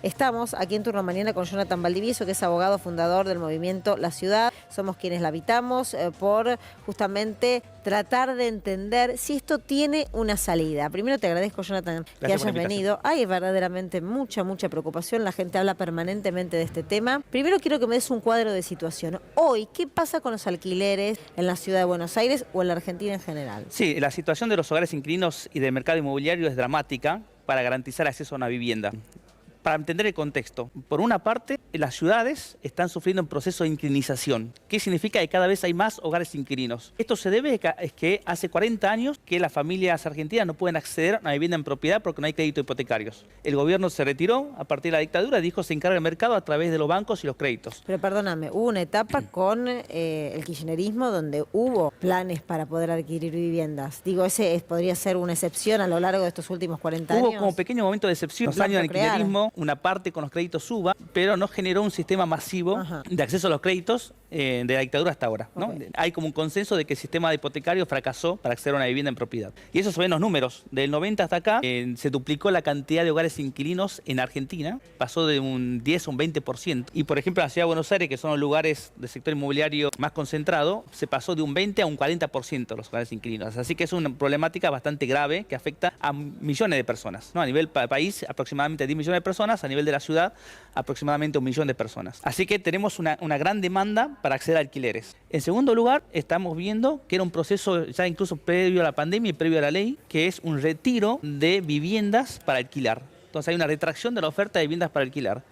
Estamos aquí en Turno Mañana con Jonathan Valdivieso, que es abogado fundador del movimiento La Ciudad. Somos quienes la habitamos por justamente tratar de entender si esto tiene una salida. Primero te agradezco, Jonathan, que hayas venido. Hay verdaderamente mucha preocupación. La gente habla permanentemente de este tema. Primero quiero que me des un cuadro de situación. Hoy, ¿qué pasa con los alquileres en la ciudad de Buenos Aires o en la Argentina en general? Sí, la situación de los hogares inquilinos y del mercado inmobiliario es dramática para garantizar acceso a una vivienda. Para entender el contexto, por una parte, las ciudades están sufriendo un proceso de inquilinización. ¿Qué significa? Que cada vez hay más hogares inquilinos. Esto se debe a que hace 40 años que las familias argentinas no pueden acceder a una vivienda en propiedad porque no hay créditos hipotecarios. El gobierno se retiró a partir de la dictadura, dijo se encarga el mercado a través de los bancos y los créditos. Pero perdóname, hubo una etapa con el kirchnerismo donde hubo planes para poder adquirir viviendas. Digo, ese podría ser una excepción a lo largo de estos últimos 40 años. Hubo como pequeño momento de excepción. Los años del kirchnerismo, una parte con los créditos suba, pero no generó un sistema masivo de acceso a los créditos de la dictadura hasta ahora, ¿no? Hay como un consenso de que el sistema hipotecario fracasó para acceder a una vivienda en propiedad. Y eso se ve en los números. Del 90 hasta acá se duplicó la cantidad de hogares inquilinos en Argentina, pasó de un 10 a un 20%. Y por ejemplo, la ciudad de Buenos Aires, que son los lugares del sector inmobiliario más concentrado, se pasó de un 20 a un 40% los hogares inquilinos. Así que es una problemática bastante grave que afecta a millones de personas, ¿no? A nivel país, aproximadamente 10 millones de personas, a nivel de la ciudad, aproximadamente 1 millón de personas. Así que tenemos una gran demanda para acceder a alquileres. En segundo lugar, estamos viendo que era un proceso ya incluso previo a la pandemia y previo a la ley, que es un retiro de viviendas para alquilar. Entonces hay una retracción de la oferta de viviendas para alquilar.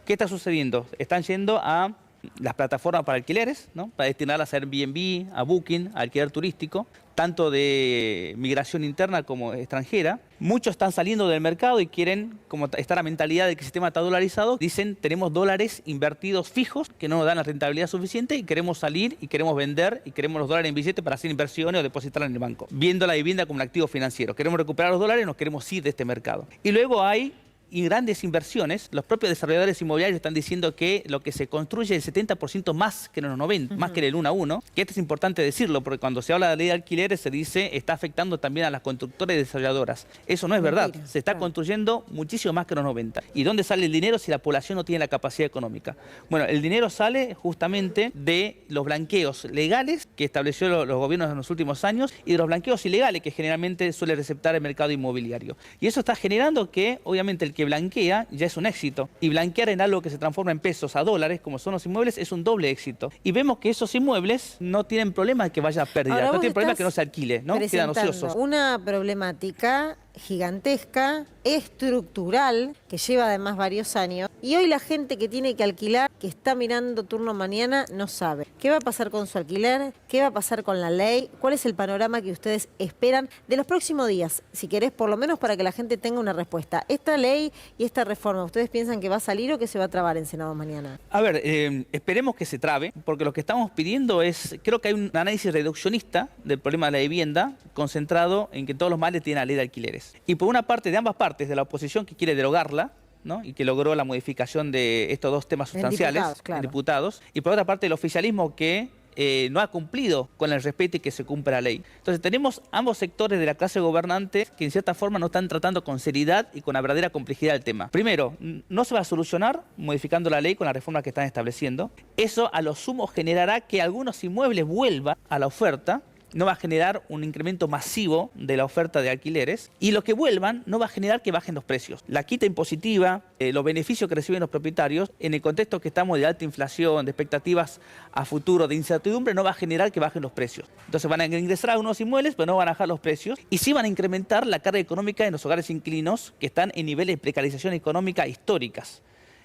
¿Qué está sucediendo? Están yendo a las plataformas para alquileres, ¿no? Para destinarlas a Airbnb, a Booking, a alquiler turístico, tanto de migración interna como extranjera. Muchos están saliendo del mercado y quieren, como está la mentalidad de que el sistema está dolarizado, dicen tenemos dólares invertidos fijos que no nos dan la rentabilidad suficiente y queremos salir y queremos vender y queremos los dólares en billete para hacer inversiones o depositarlas en el banco. Viendo la vivienda como un activo financiero. Queremos recuperar los dólares y nos queremos ir de este mercado. Y luego hay grandes inversiones. Los propios desarrolladores inmobiliarios están diciendo que lo que se construye es el 70% más que en los 90, más que en el 1 a 1. Que esto es importante decirlo, porque cuando se habla de la ley de alquileres se dice está afectando también a las constructoras y desarrolladoras. Eso no es verdad. Se está construyendo muchísimo más que en los 90. ¿Y dónde sale el dinero si la población no tiene la capacidad económica? Bueno, el dinero sale justamente de los blanqueos legales que estableció los gobiernos en los últimos años y de los blanqueos ilegales que generalmente suele receptar el mercado inmobiliario. Y eso está generando que, obviamente, el que blanquea ya es un éxito. Y blanquear en algo que se transforma en pesos a dólares, como son los inmuebles, es un doble éxito. Y vemos que esos inmuebles no tienen problema de que vaya a pérdida, no tienen problema de que no se alquile, ¿no? Quedan ociosos. Una problemática gigantesca, estructural, que lleva además varios años, y hoy la gente que tiene que alquilar, que está mirando Turno Mañana, no sabe qué va a pasar con su alquiler, qué va a pasar con la ley, cuál es el panorama que ustedes esperan de los próximos días, si querés, por lo menos para que la gente tenga una respuesta. Esta ley y esta reforma, ¿ustedes piensan que va a salir o que se va a trabar en Senado mañana? A ver, esperemos que se trabe, porque lo que estamos pidiendo es, creo que hay un análisis reduccionista del problema de la vivienda, concentrado en que todos los males tienen la ley de alquileres. Y por una parte, de ambas partes, de la oposición que quiere derogarla, ¿no? Y que logró la modificación de estos dos temas sustanciales en diputados, y por otra parte el oficialismo que no ha cumplido con el respeto y que se cumpla la ley. Entonces tenemos ambos sectores de la clase gobernante que en cierta forma no están tratando con seriedad y con la verdadera complejidad del tema. Primero, no se va a solucionar modificando la ley con la reforma que están estableciendo. Eso a lo sumo generará que algunos inmuebles vuelvan a la oferta, no va a generar un incremento masivo de la oferta de alquileres y lo que vuelvan no va a generar que bajen los precios. La quita impositiva, los beneficios que reciben los propietarios, en el contexto que estamos de alta inflación, de expectativas a futuro, de incertidumbre, no va a generar que bajen los precios. Entonces van a ingresar a unos inmuebles, pero no van a bajar los precios y sí van a incrementar la carga económica en los hogares inquilinos que están en niveles de precarización económica históricas.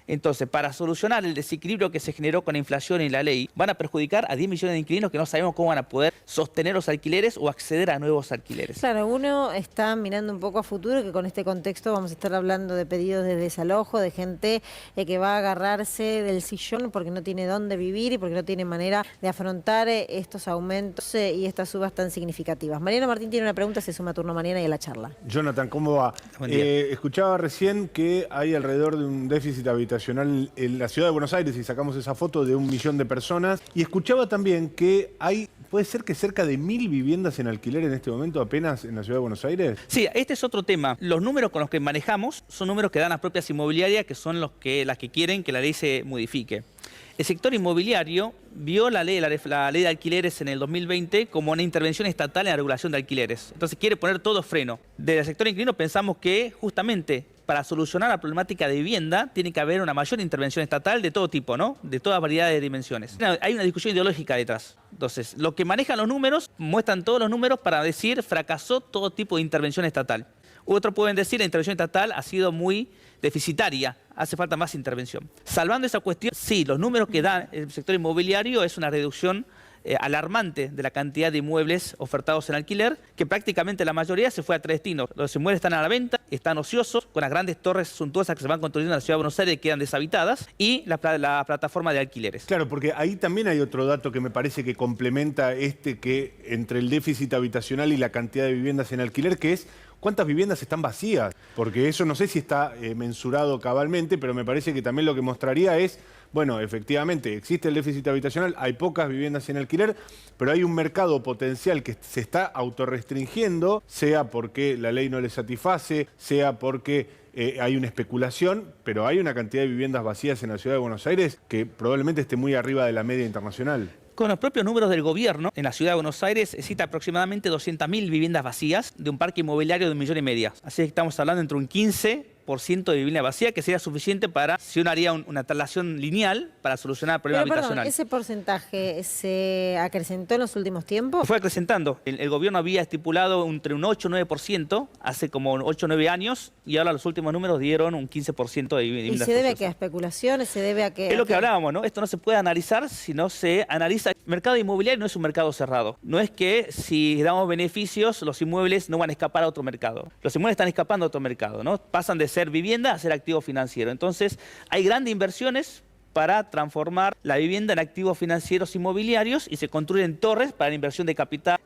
Entonces, para solucionar el desequilibrio que se generó con la inflación y la ley, van a perjudicar a 10 millones de inquilinos que no sabemos cómo van a poder sostener los alquileres o acceder a nuevos alquileres. Claro, uno está mirando un poco a futuro, que con este contexto vamos a estar hablando de pedidos de desalojo, de gente que va a agarrarse del sillón porque no tiene dónde vivir y porque no tiene manera de afrontar estos aumentos y estas subas tan significativas. Mariano Martín tiene una pregunta, se suma a Turno Mañana y a la charla. Jonathan, ¿cómo va? Escuchaba recién que hay alrededor de un déficit habitacional en la ciudad de Buenos Aires, y sacamos esa foto de 1 millón de personas. Y escuchaba también que hay ¿Puede ser que cerca de 1000 viviendas en alquiler en este momento apenas en la Ciudad de Buenos Aires? Sí, este es otro tema. Los números con los que manejamos son números que dan las propias inmobiliarias, que son las que quieren que la ley se modifique. El sector inmobiliario vio la ley de alquileres en el 2020 como una intervención estatal en la regulación de alquileres. Entonces quiere poner todo freno. Desde el sector inquilino pensamos que justamente para solucionar la problemática de vivienda tiene que haber una mayor intervención estatal de todo tipo, ¿no? De todas variedades de dimensiones. Hay una discusión ideológica detrás. Entonces, lo que manejan los números, muestran todos los números para decir fracasó todo tipo de intervención estatal. Otros pueden decir la intervención estatal ha sido muy deficitaria, hace falta más intervención. Salvando esa cuestión, sí, los números que da el sector inmobiliario es una reducción alarmante de la cantidad de inmuebles ofertados en alquiler, que prácticamente la mayoría se fue a tres destinos. Los inmuebles están a la venta, están ociosos, con las grandes torres suntuosas que se van construyendo en la Ciudad de Buenos Aires y quedan deshabitadas, y la plataforma de alquileres. Claro, porque ahí también hay otro dato que me parece que complementa que entre el déficit habitacional y la cantidad de viviendas en alquiler, que es ¿cuántas viviendas están vacías? Porque eso no sé si está mensurado cabalmente, pero me parece que también lo que mostraría es, bueno, efectivamente, existe el déficit habitacional, hay pocas viviendas en alquiler, pero hay un mercado potencial que se está autorrestringiendo, sea porque la ley no le satisface, sea porque hay una especulación, pero hay una cantidad de viviendas vacías en la Ciudad de Buenos Aires que probablemente esté muy arriba de la media internacional. Con los propios números del gobierno, en la Ciudad de Buenos Aires existe aproximadamente 200.000 viviendas vacías de un parque inmobiliario de 1,5 millones. Así que estamos hablando entre un 15% de vivienda vacía, que sería suficiente para, si uno haría una traslación lineal, para solucionar el problema habitacional. ¿Ese porcentaje se acrecentó en los últimos tiempos? Fue acrecentando. El gobierno había estipulado entre un 8 y 9% hace como 8 o 9 años, y ahora los últimos números dieron un 15% de viviendas. ¿Y se debe a qué? ¿A especulaciones? ¿Se debe a qué? Es lo que hablábamos, ¿no? Esto no se puede analizar si no se analiza. El mercado inmobiliario no es un mercado cerrado. No es que si damos beneficios, los inmuebles no van a escapar a otro mercado. Los inmuebles están escapando a otro mercado, ¿no? Pasan de ser vivienda a ser activo financiero. Entonces, hay grandes inversiones para transformar la vivienda en activos financieros inmobiliarios y se construyen torres para la inversión de capital,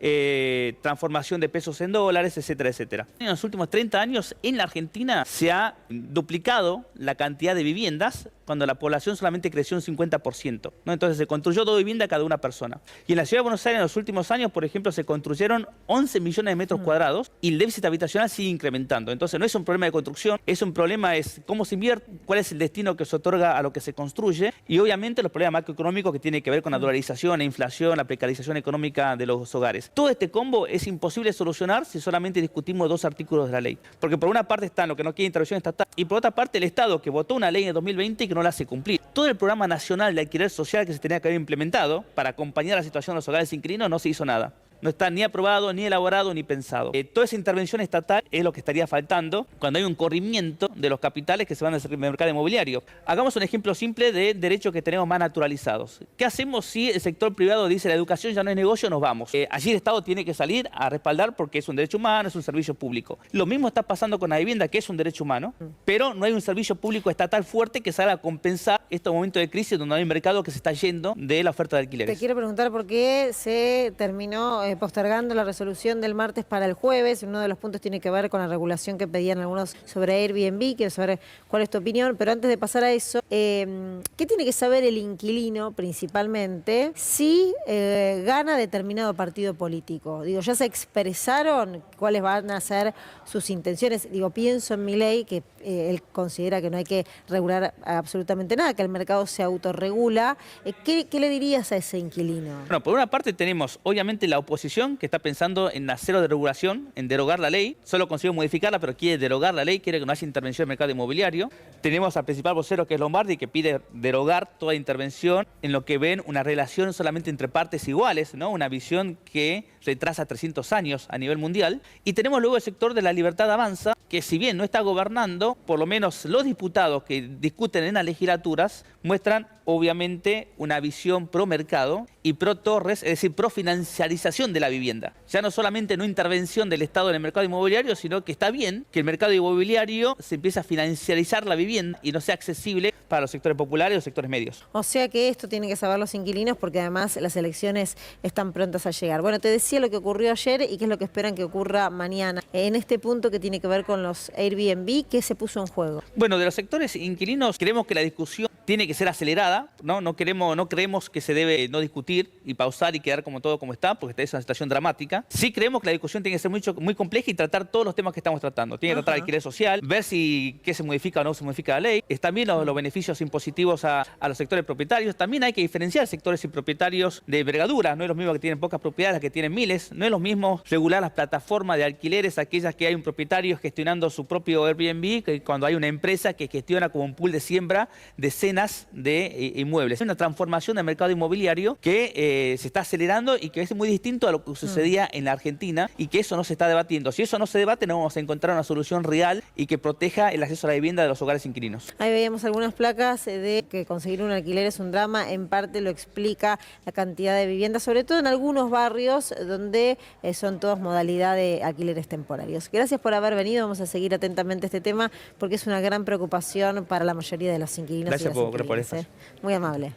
transformación de pesos en dólares, etcétera, etcétera. En los últimos 30 años en la Argentina se ha duplicado la cantidad de viviendas cuando la población solamente creció un 50%, ¿no? Entonces se construyó 2 viviendas cada una persona. Y en la Ciudad de Buenos Aires en los últimos años, por ejemplo, se construyeron 11 millones de metros cuadrados y el déficit habitacional sigue incrementando. Entonces no es un problema de construcción, es un problema es cómo se invierte, cuál es el destino que se otorga a lo que se construye, y obviamente los problemas macroeconómicos que tienen que ver con la dolarización, la inflación, la precarización económica de los hogares. Todo este combo es imposible solucionar si solamente discutimos 2 artículos de la ley. Porque por una parte están lo que no quiere intervención estatal y por otra parte el Estado que votó una ley en el 2020 y que no la hace cumplir. Todo el programa nacional de alquiler social que se tenía que haber implementado para acompañar la situación de los hogares inquilinos no se hizo nada. No está ni aprobado, ni elaborado, ni pensado. Toda esa intervención estatal es lo que estaría faltando cuando hay un corrimiento de los capitales que se van al mercado inmobiliario. Hagamos un ejemplo simple de derechos que tenemos más naturalizados. ¿Qué hacemos si el sector privado dice la educación ya no es negocio, nos vamos? Allí el Estado tiene que salir a respaldar porque es un derecho humano, es un servicio público. Lo mismo está pasando con la vivienda, que es un derecho humano, pero no hay un servicio público estatal fuerte que salga a compensar estos momentos de crisis donde hay un mercado que se está yendo de la oferta de alquileres. Te quiero preguntar por qué se terminó postergando la resolución del martes para el jueves. Uno de los puntos tiene que ver con la regulación que pedían algunos sobre Airbnb. Quiero saber cuál es tu opinión, pero antes de pasar a eso, ¿qué tiene que saber el inquilino principalmente si gana determinado partido político? Digo, ¿ya se expresaron cuáles van a ser sus intenciones? Digo, pienso en Milei, que él considera que no hay que regular absolutamente nada, que el mercado se autorregula. ¿Qué le dirías a ese inquilino? Bueno, por una parte tenemos obviamente la oposición que está pensando en hacer de regulación, en derogar la ley. Solo consiguió modificarla, pero quiere derogar la ley, quiere que no haya intervención en el mercado inmobiliario. Tenemos al principal vocero, que es Lombardi, que pide derogar toda intervención en lo que ven una relación solamente entre partes iguales, ¿no? Una visión que retrasa 300 años a nivel mundial. Y tenemos luego el sector de la Libertad Avanza, que si bien no está gobernando, por lo menos los diputados que discuten en las legislaturas muestran obviamente una visión pro mercado y pro torres, es decir, pro financiarización de la vivienda. Ya no solamente no intervención del Estado en el mercado inmobiliario, sino que está bien que el mercado inmobiliario se empiece a financiarizar la vivienda y no sea accesible para los sectores populares y los sectores medios. O sea que esto tienen que saber los inquilinos porque además las elecciones están prontas a llegar. Bueno, te decía lo que ocurrió ayer y qué es lo que esperan que ocurra mañana. En este punto que tiene que ver con los Airbnb, ¿qué se puso en juego? Bueno, de los sectores inquilinos creemos que la discusión tiene que ser acelerada, ¿no? No creemos que se debe no discutir y pausar y quedar como todo como está, porque esta es una situación dramática. Sí creemos que la discusión tiene que ser muy compleja y tratar todos los temas que estamos tratando. Tiene que tratar alquiler social, ver si qué se modifica o no se modifica la ley. También los beneficios impositivos a los sectores propietarios. También hay que diferenciar sectores y propietarios de envergadura. No es lo mismo que tienen pocas propiedades, las que tienen miles. No es lo mismo regular las plataformas de alquileres, aquellas que hay un propietario gestionando su propio Airbnb, que cuando hay una empresa que gestiona como un pool de siembra decenas de inmuebles. Es una transformación del mercado inmobiliario que se está acelerando y que es muy distinto a lo que sucedía en la Argentina y que eso no se está debatiendo. Si eso no se debate, no vamos a encontrar una solución real y que proteja el acceso a la vivienda de los hogares inquilinos. Ahí veíamos algunas placas de que conseguir un alquiler es un drama. En parte lo explica la cantidad de viviendas, sobre todo en algunos barrios donde son todas modalidad de alquileres temporarios. Gracias por haber venido. Vamos a seguir atentamente este tema porque es una gran preocupación para la mayoría de los inquilinos. Gracias por eso. Muy amable.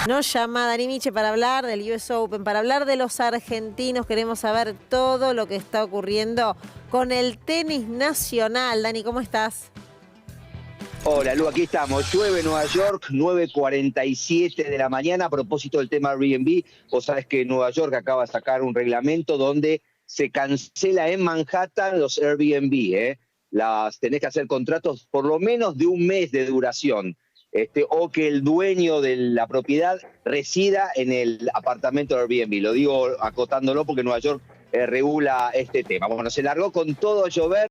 Nos llama Dani Miche para hablar del US Open, para hablar de los argentinos. Queremos saber todo lo que está ocurriendo con el tenis nacional. Dani, ¿cómo estás? Hola, Lu, aquí estamos. Llueve en Nueva York, 9:47 de la mañana. A propósito del tema Airbnb, vos sabés que Nueva York acaba de sacar un reglamento donde se cancela en Manhattan los Airbnb. Tenés que hacer contratos por lo menos de un mes de duración. O que el dueño de la propiedad resida en el apartamento de Airbnb. Lo digo acotándolo porque Nueva York regula este tema. Bueno, se largó con todo a llover.